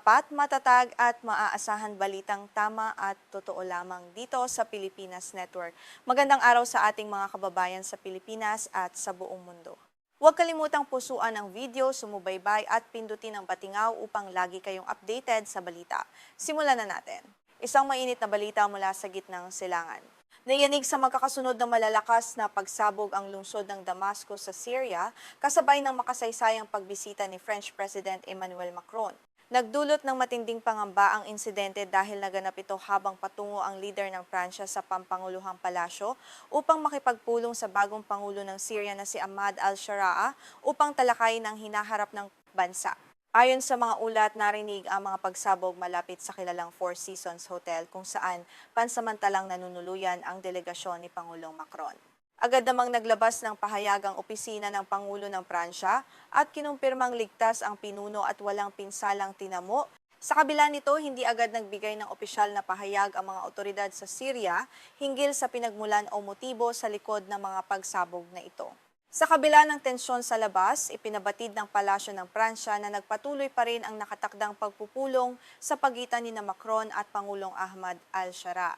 tapat, matatag at maaasahan balitang tama at totoo lamang dito sa Pilipinas Network. Magandang araw sa ating mga kababayan sa Pilipinas at sa buong mundo. Huwag kalimutang pusuan ang video, sumubaybay at pindutin ang batingaw upang lagi kayong updated sa balita. Simulan na natin. Isang mainit na balita mula sa gitnang silangan. Nayanig sa magkakasunod na malalakas na pagsabog ang lungsod ng Damascus sa Syria, kasabay ng makasaysayang pagbisita ni French President Emmanuel Macron. Nagdulot ng matinding pangamba ang insidente dahil naganap ito habang patungo ang leader ng Pransya sa Pampanguluhang Palasyo upang makipagpulong sa bagong pangulo ng Syria na si Ahmad al-Sharaa upang talakayin ang hinaharap ng bansa. Ayon sa mga ulat, narinig ang mga pagsabog malapit sa kilalang Four Seasons Hotel kung saan pansamantalang nanunuluyan ang delegasyon ni Pangulong Macron. Agad namang naglabas ng pahayag ang opisina ng Pangulo ng Pransya at kinumpirmang ligtas ang pinuno at walang pinsalang tinamo. Sa kabila nito, hindi agad nagbigay ng opisyal na pahayag ang mga otoridad sa Syria hinggil sa pinagmulan o motibo sa likod ng mga pagsabog na ito. Sa kabila ng tensyon sa labas, ipinabatid ng Palasyo ng Pransya na nagpatuloy pa rin ang nakatakdang pagpupulong sa pagitan ni Macron at Pangulong Ahmad al-Sharaa.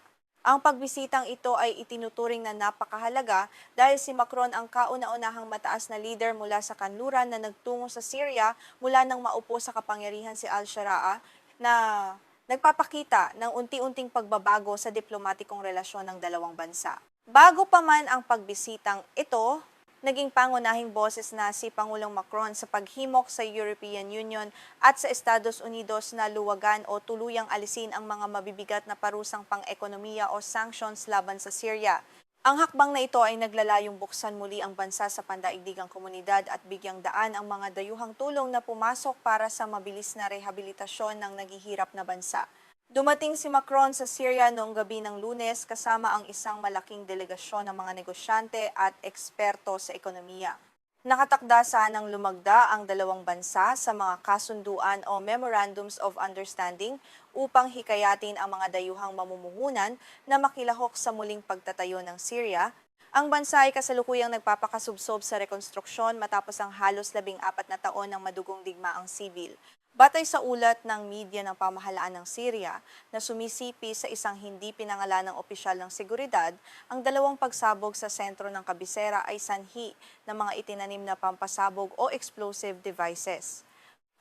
Ang pagbisitang ito ay itinuturing na napakahalaga dahil si Macron ang kauna-unahang mataas na leader mula sa kanluran na nagtungo sa Syria mula nang maupo sa kapangyarihan si al-Sharaa na nagpapakita ng unti-unting pagbabago sa diplomatikong relasyon ng dalawang bansa. Bago pa man ang pagbisitang ito, naging pangunahing boses na si Pangulong Macron sa paghimok sa European Union at sa Estados Unidos na luwagan o tuluyang alisin ang mga mabibigat na parusang pang-ekonomiya o sanctions laban sa Syria. Ang hakbang na ito ay naglalayong buksan muli ang bansa sa pandaigdigang komunidad at bigyang daan ang mga dayuhang tulong na pumasok para sa mabilis na rehabilitasyon ng naghihirap na bansa. Dumating si Macron sa Syria noong gabi ng Lunes kasama ang isang malaking delegasyon ng mga negosyante at eksperto sa ekonomiya. Nakatakda sanang lumagda ang dalawang bansa sa mga kasunduan o Memorandums of Understanding upang hikayatin ang mga dayuhang mamumuhunan na makilahok sa muling pagtatayo ng Syria. Ang bansa ay kasalukuyang nagpapakasubsob sa rekonstruksyon matapos ang halos 14 na taon ng madugong digmaang sibil. Batay sa ulat ng media ng pamahalaan ng Syria na sumisipi sa isang hindi pinangalanang opisyal ng seguridad, ang dalawang pagsabog sa sentro ng kabisera ay sanhi ng mga itinanim na pampasabog o explosive devices.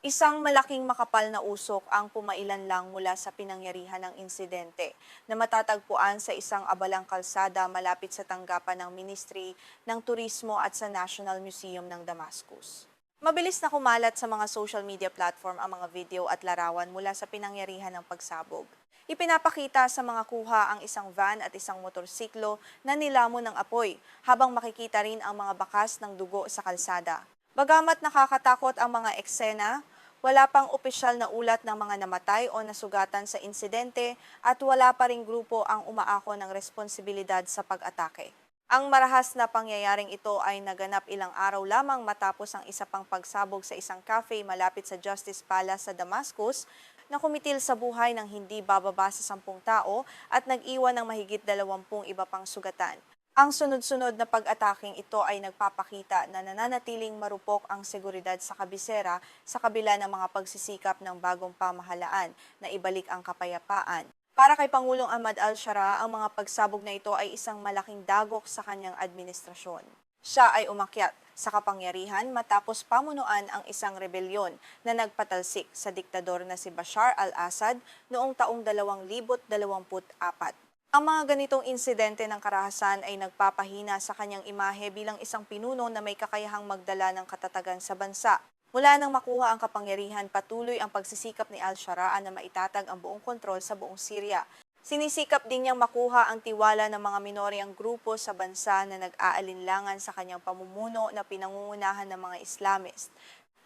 Isang malaking makapal na usok ang pumailan lang mula sa pinangyarihan ng insidente na matatagpuan sa isang abalang kalsada malapit sa tanggapan ng Ministry ng Turismo at sa National Museum ng Damascus. Mabilis na kumalat sa mga social media platform ang mga video at larawan mula sa pinangyarihan ng pagsabog. Ipinapakita sa mga kuha ang isang van at isang motorsiklo na nilamon ng apoy habang makikita rin ang mga bakas ng dugo sa kalsada. Bagamat nakakatakot ang mga eksena, wala pang opisyal na ulat ng mga namatay o nasugatan sa insidente at wala pa ring grupo ang umaako ng responsibilidad sa pag-atake. Ang marahas na pangyayaring ito ay naganap ilang araw lamang matapos ang isa pang pagsabog sa isang cafe malapit sa Justice Palace sa Damascus na kumitil sa buhay ng hindi bababa sa 10 tao at nag-iwan ng mahigit 20 iba pang sugatan. Ang sunod-sunod na pag-ataking ito ay nagpapakita na nananatiling marupok ang seguridad sa kabisera sa kabila ng mga pagsisikap ng bagong pamahalaan na ibalik ang kapayapaan. Para kay Pangulong Ahmad al-Sharaa, ang mga pagsabog na ito ay isang malaking dagok sa kanyang administrasyon. Siya ay umakyat sa kapangyarihan matapos pamunuan ang isang rebelyon na nagpatalsik sa diktador na si Bashar al-Assad noong taong 2024. Ang mga ganitong insidente ng karahasan ay nagpapahina sa kanyang imahe bilang isang pinuno na may kakayahang magdala ng katatagan sa bansa. Mula nang makuha ang kapangyarihan, patuloy ang pagsisikap ni al-Sharaa na maitatag ang buong kontrol sa buong Syria. Sinisikap din niyang makuha ang tiwala ng mga minoryang grupo sa bansa na nag-aalinlangan sa kanyang pamumuno na pinangungunahan ng mga Islamist.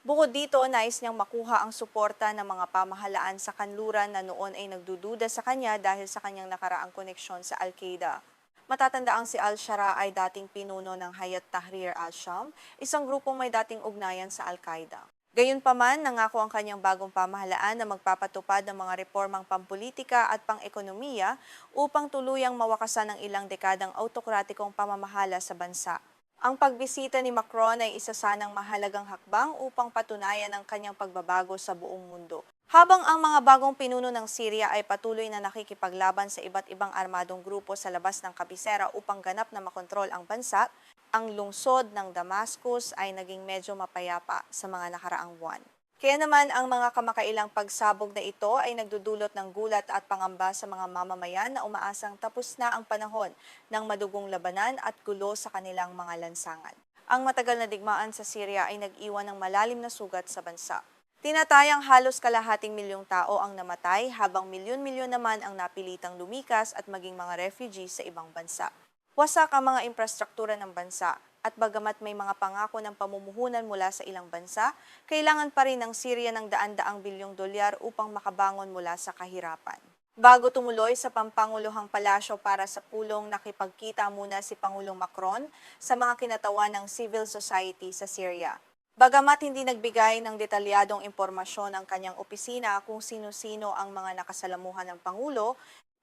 Bukod dito, nais niyang makuha ang suporta ng mga pamahalaan sa kanluran na noon ay nagdududa sa kanya dahil sa kanyang nakaraang koneksyon sa Al-Qaeda. Matatandaang si al-Sharaa ay dating pinuno ng Hayat Tahrir al-Sham, isang grupong may dating ugnayan sa Al-Qaeda. Gayunpaman, nangako ang kanyang bagong pamahalaan na magpapatupad ng mga reformang pampolitika at pang-ekonomiya upang tuluyang mawakasan ang ilang dekadang autokratikong pamamahala sa bansa. Ang pagbisita ni Macron ay isa sanang mahalagang hakbang upang patunayan ang kanyang pagbabago sa buong mundo. Habang ang mga bagong pinuno ng Syria ay patuloy na nakikipaglaban sa iba't ibang armadong grupo sa labas ng kabisera upang ganap na makontrol ang bansa, ang lungsod ng Damascus ay naging medyo mapayapa sa mga nakaraang buwan. Kaya naman ang mga kamakailang pagsabog na ito ay nagdudulot ng gulat at pangamba sa mga mamamayan na umaasang tapos na ang panahon ng madugong labanan at gulo sa kanilang mga lansangan. Ang matagal na digmaan sa Syria ay nag-iwan ng malalim na sugat sa bansa. Tinatayang halos kalahating milyong tao ang namatay habang milyon-milyon naman ang napilitang lumikas at maging mga refugees sa ibang bansa. Wasak ang mga infrastruktura ng bansa at bagamat may mga pangako ng pamumuhunan mula sa ilang bansa, kailangan pa rin ng Syria ng daan-daang bilyong dolyar upang makabangon mula sa kahirapan. Bago tumuloy sa Pampanguluhang Palasyo para sa pulong, nakipagkita muna si Pangulong Macron sa mga kinatawan ng civil society sa Syria. Bagamat hindi nagbigay ng detalyadong impormasyon ang kanyang opisina kung sino-sino ang mga nakasalamuhan ng Pangulo,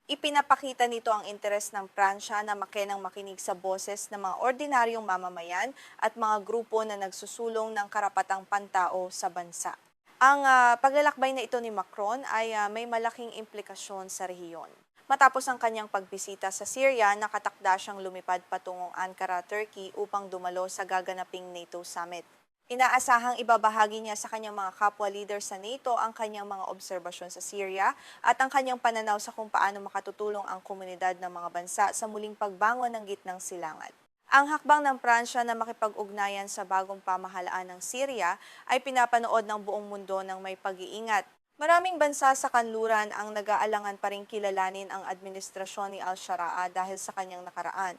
ipinapakita nito ang interes ng Pransya na makinang makinig sa boses ng mga ordinaryong mamamayan at mga grupo na nagsusulong ng karapatang pantao sa bansa. Ang paglalakbay na ito ni Macron ay may malaking implikasyon sa rehiyon. Matapos ang kanyang pagbisita sa Syria, nakatakda siyang lumipad patungong Ankara, Turkey upang dumalo sa gaganaping NATO summit. Inaasahang ibabahagi niya sa kanyang mga kapwa leader sa NATO ang kanyang mga obserbasyon sa Syria at ang kanyang pananaw sa kung paano makatutulong ang komunidad ng mga bansa sa muling pagbangon ng gitnang silangan. Ang hakbang ng Pransya na makipag-ugnayan sa bagong pamahalaan ng Syria ay pinapanood ng buong mundo ng may pag-iingat. Maraming bansa sa kanluran ang nag-aalangan pa rin kilalanin ang administrasyon ni al-Sharaa dahil sa kanyang nakaraan.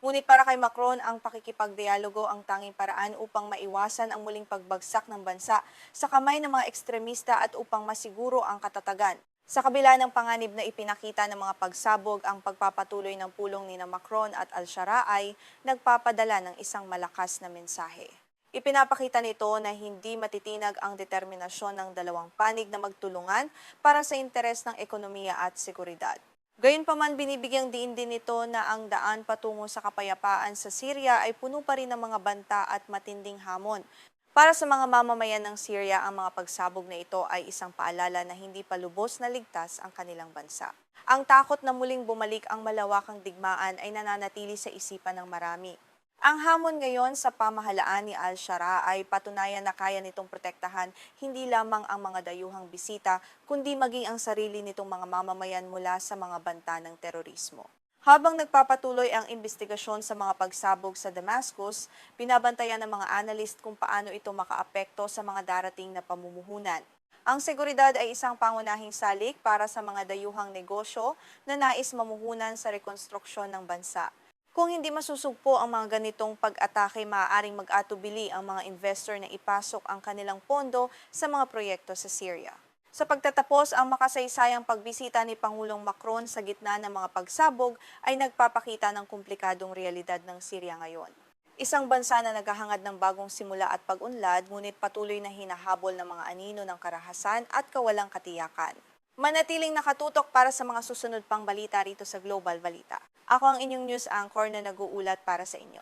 Ngunit para kay Macron, ang pakikipagdialogo ang tanging paraan upang maiwasan ang muling pagbagsak ng bansa sa kamay ng mga ekstremista at upang masiguro ang katatagan. Sa kabila ng panganib na ipinakita ng mga pagsabog, ang pagpapatuloy ng pulong ni Macron at al-Sharaa ay nagpapadala ng isang malakas na mensahe. Ipinapakita nito na hindi matitinag ang determinasyon ng dalawang panig na magtulungan para sa interes ng ekonomiya at seguridad. Gayunpaman, binibigyang diin din nito na ang daan patungo sa kapayapaan sa Syria ay puno pa rin ng mga banta at matinding hamon. Para sa mga mamamayan ng Syria, ang mga pagsabog na ito ay isang paalala na hindi pa lubos na ligtas ang kanilang bansa. Ang takot na muling bumalik ang malawakang digmaan ay nananatili sa isipan ng marami. Ang hamon ngayon sa pamahalaan ni al-Sharaa ay patunayan na kaya nitong protektahan hindi lamang ang mga dayuhang bisita, kundi maging ang sarili nitong mga mamamayan mula sa mga banta ng terorismo. Habang nagpapatuloy ang investigasyon sa mga pagsabog sa Damascus, binabantayan ng mga analyst kung paano ito makaapekto sa mga darating na pamumuhunan. Ang seguridad ay isang pangunahing salik para sa mga dayuhang negosyo na nais mamuhunan sa rekonstruksyon ng bansa. Kung hindi masusugpo ang mga ganitong pag-atake, maaaring mag-atubili ang mga investor na ipasok ang kanilang pondo sa mga proyekto sa Syria. Sa pagtatapos, ang makasaysayang pagbisita ni Pangulong Macron sa gitna ng mga pagsabog ay nagpapakita ng komplikadong realidad ng Syria ngayon. Isang bansa na naghahangad ng bagong simula at pag-unlad, ngunit patuloy na hinahabol ng mga anino ng karahasan at kawalang katiyakan. Manatiling nakatutok para sa mga susunod pang balita rito sa Global Balita. Ako ang inyong news anchor na nag-uulat para sa inyo.